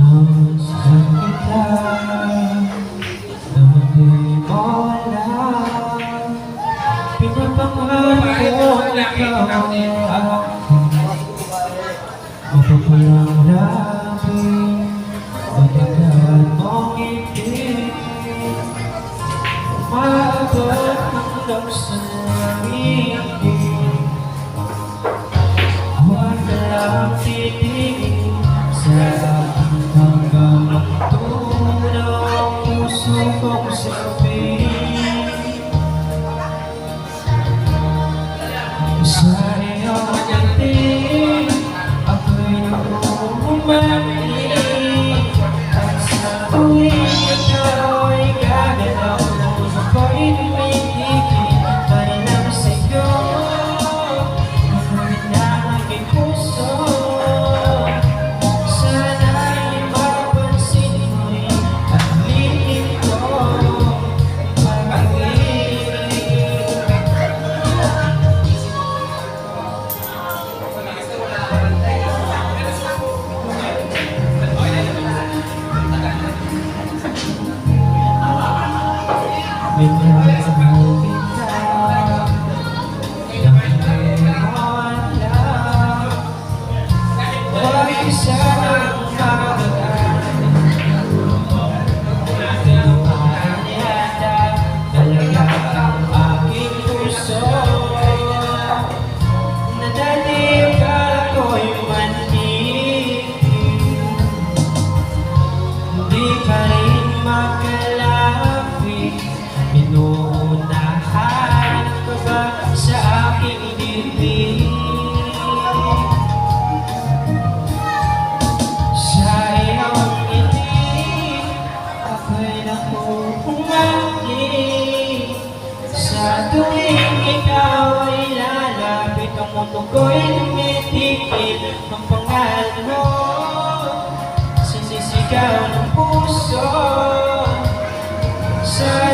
Masdan kita na di mawala. Pinapangarap ko ikaw ay mapapalang labi, matagal mong ibig, umaabot hanggang sa langit. Huwag ka lang titigil sa akin hanggang magtunaw ang puso kong sabihin. Sa iyong dating ako'y nagmumalik, at sa tuwing ikaw ay gagalaw, ako'y tumitigil para lang sa'yo. Ako'y nanging puso, sana'y mapansin mo rin ang lihim ko, pag-ibig. Minamahal kita dahil wala. Huwag sanang magagaan, pinapahanyada talaga ang aking puso, na dati akala ko'y manhihik, hindi pa rin makalapit. Inuunahan ka ba sa aking dibdib? Sa iyong ngiti ako'y nakukumangkin. Sa tuwing ikaw ay lalapit, ang mundo ko'y tumitigil. Ang pangalan mo sinisigaw ng puso. Sa